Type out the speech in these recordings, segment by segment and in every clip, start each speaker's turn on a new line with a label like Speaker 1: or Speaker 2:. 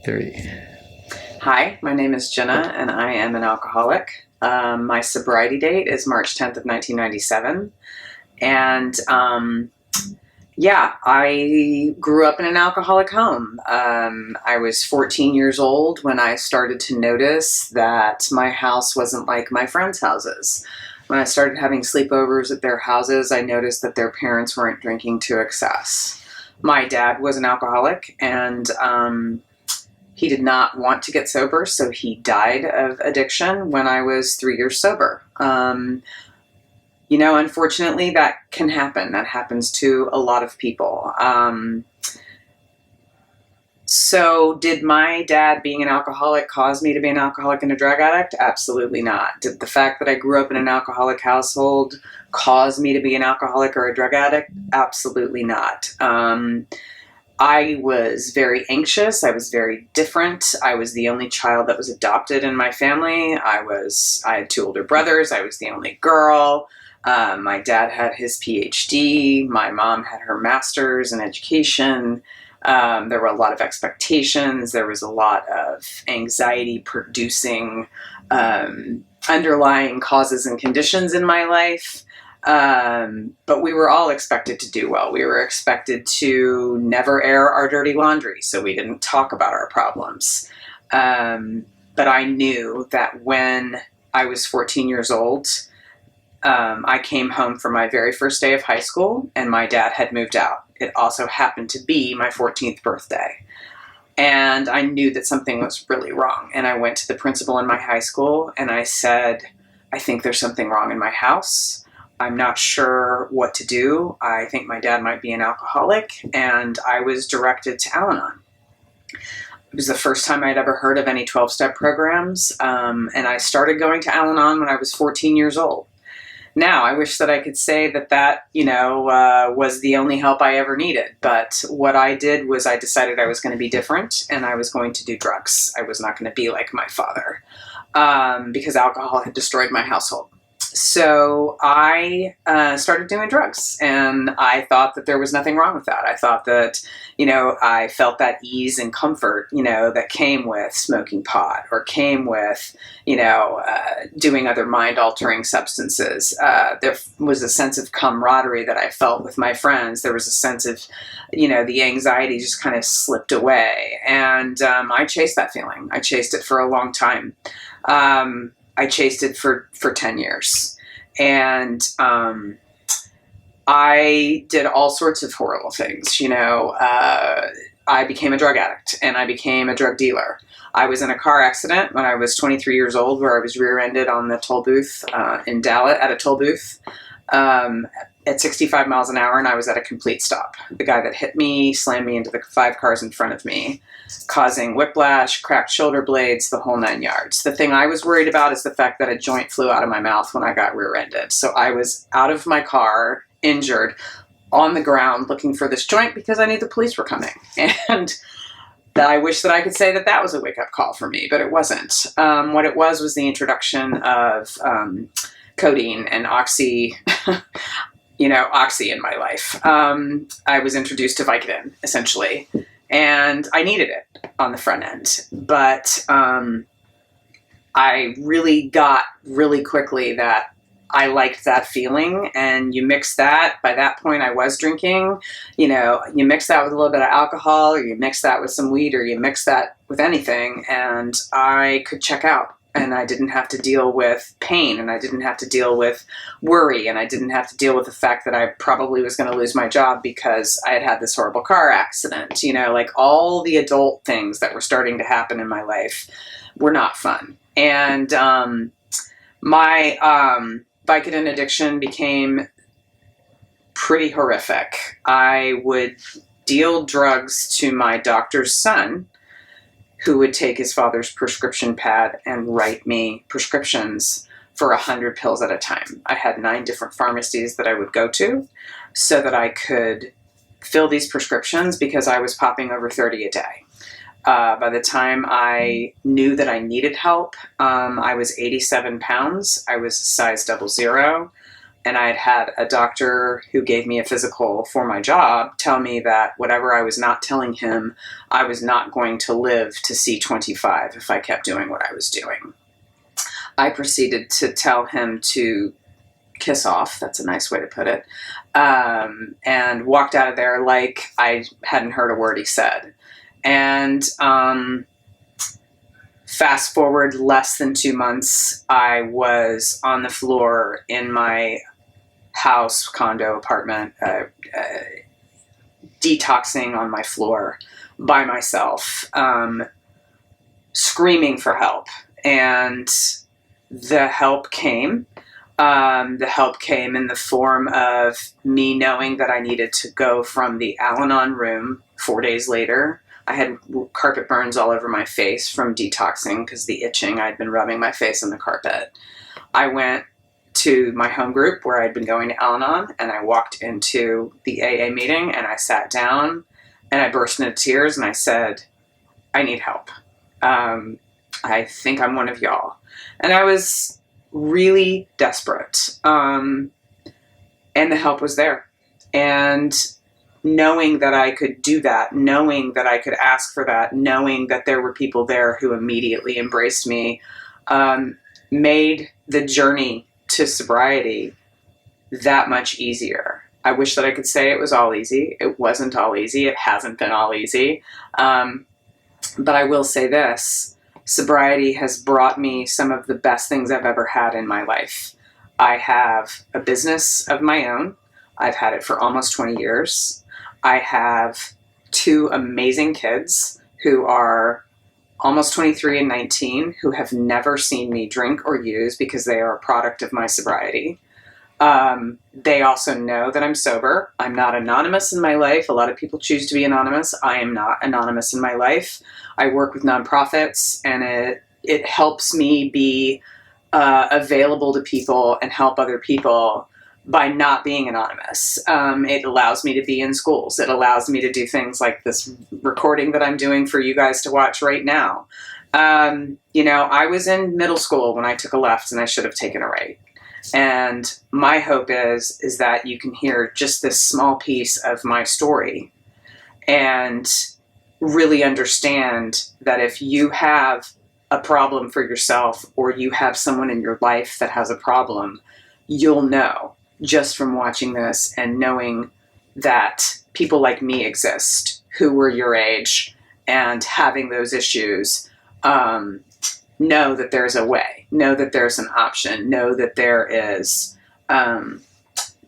Speaker 1: Three.
Speaker 2: Hi, my name is Ginna, and I am an alcoholic. My sobriety date is March 10th of 1997. And I grew up in an alcoholic home. I was 14 years old when I started to notice that my house wasn't like my friends' houses. When I started having sleepovers at their houses, I noticed that their parents weren't drinking to excess. My dad was an alcoholic, and he did not want to get sober, so he died of addiction when I was 3 years sober. Unfortunately, that can happen. That happens to a lot of people. So did my dad being an alcoholic cause me to be an alcoholic and a drug addict? Absolutely not. Did the fact that I grew up in an alcoholic household cause me to be an alcoholic or a drug addict? Absolutely not. I was very anxious. I was very different. I was the only child that was adopted in my family. I had two older brothers. I was the only girl. My dad had his PhD. My mom had her master's in education. There were a lot of expectations. There was a lot of anxiety producing underlying causes and conditions in my life. But we were all expected to do well. We were expected to never air our dirty laundry, so we didn't talk about our problems. But I knew that when I was 14 years old, I came home for my very first day of high school, and my dad had moved out. It also happened to be my 14th birthday. And I knew that something was really wrong. And I went to the principal in my high school, and I said, I think there's something wrong in my house. I'm not sure what to do. I think my dad might be an alcoholic, and I was directed to Al-Anon. It was the first time I'd ever heard of any 12-step programs, and I started going to Al-Anon when I was 14 years old. Now, I wish that I could say that was the only help I ever needed, but what I did was I decided I was going to be different, and I was going to do drugs. I was not going to be like my father, because alcohol had destroyed my household. So I started doing drugs, and I thought that there was nothing wrong with that. I thought that, I felt that ease and comfort, that came with smoking pot or came with, doing other mind-altering substances. There was a sense of camaraderie that I felt with my friends. There was a sense of, the anxiety just kind of slipped away. And I chased that feeling. I chased it for a long time. I chased it for 10 years. And I did all sorts of horrible things. I became a drug addict, and I became a drug dealer. I was in a car accident when I was 23 years old, where I was rear-ended on the toll booth in Dallas, at a toll booth at 65 miles an hour, and I was at a complete stop. The guy that hit me slammed me into the 5 cars in front of me, causing whiplash, cracked shoulder blades, the whole 9 yards. The thing I was worried about is the fact that a joint flew out of my mouth when I got rear-ended. So I was out of my car, injured, on the ground, looking for this joint because I knew the police were coming. And I wish that I could say that was a wake-up call for me, but it wasn't. What it was the introduction of codeine and oxy in my life. I was introduced to Vicodin, essentially, and I needed it on the front end. But I really got really quickly that I liked that feeling, and you mix that, by that point I was drinking, you mix that with a little bit of alcohol, or you mix that with some weed, or you mix that with anything, and I could check out. And I didn't have to deal with pain, and I didn't have to deal with worry, and I didn't have to deal with the fact that I probably was going to lose my job because I had had this horrible car accident. Like all the adult things that were starting to happen in my life were not fun. And my Vicodin addiction became pretty horrific. I would deal drugs to my doctor's son, who would take his father's prescription pad and write me prescriptions for 100 pills at a time. I had 9 different pharmacies that I would go to so that I could fill these prescriptions, because I was popping over 30 a day. By the time I knew that I needed help, I was 87 pounds. I was a size 00. And I had had a doctor who gave me a physical for my job tell me that whatever I was not telling him, I was not going to live to see 25 if I kept doing what I was doing. I proceeded to tell him to kiss off. That's a nice way to put it. And walked out of there like I hadn't heard a word he said. And fast forward less than 2 months, I was on the floor in my house, condo, apartment, detoxing on my floor by myself, screaming for help. And the help came. The help came in the form of me knowing that I needed to go from the Al-Anon room 4 days later. I had carpet burns all over my face from detoxing because the itching. I'd been rubbing my face on the carpet. I went to my home group where I'd been going to Al-Anon, and I walked into the AA meeting, and I sat down, and I burst into tears, and I said, I need help. I think I'm one of y'all. And I was really desperate. And the help was there. And knowing that I could do that, knowing that I could ask for that, knowing that there were people there who immediately embraced me, made the journey to sobriety that much easier. I wish that I could say it was all easy. It wasn't all easy. It hasn't been all easy. But I will say this. Sobriety has brought me some of the best things I've ever had in my life. I have a business of my own. I've had it for almost 20 years. I have 2 amazing kids who are almost 23 and 19 who have never seen me drink or use because they are a product of my sobriety. They also know that I'm sober. I'm not anonymous in my life. A lot of people choose to be anonymous. I am not anonymous in my life. I work with nonprofits, and it helps me be available to people and help other people by not being anonymous. It allows me to be in schools. It allows me to do things like this recording that I'm doing for you guys to watch right now. I was in middle school when I took a left and I should have taken a right. And my hope is that you can hear just this small piece of my story and really understand that if you have a problem for yourself or you have someone in your life that has a problem, you'll know just from watching this and knowing that people like me exist who were your age and having those issues. Know that there's a way, know that there's an option, know that there is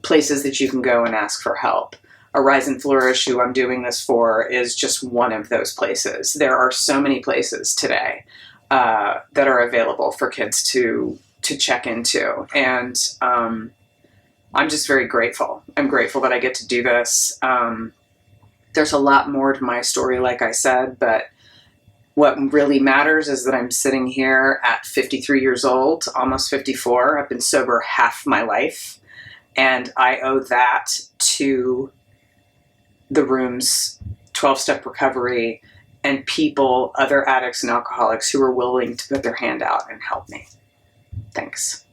Speaker 2: places that you can go and ask for help. Arise and Flourish, who I'm doing this for, is just one of those places. There are so many places today that are available for kids to check into. And I'm just very grateful. I'm grateful that I get to do this. There's a lot more to my story, like I said, but what really matters is that I'm sitting here at 53 years old, almost 54. I've been sober half my life, and I owe that to the room's 12-step recovery and people, other addicts and alcoholics who are willing to put their hand out and help me. Thanks.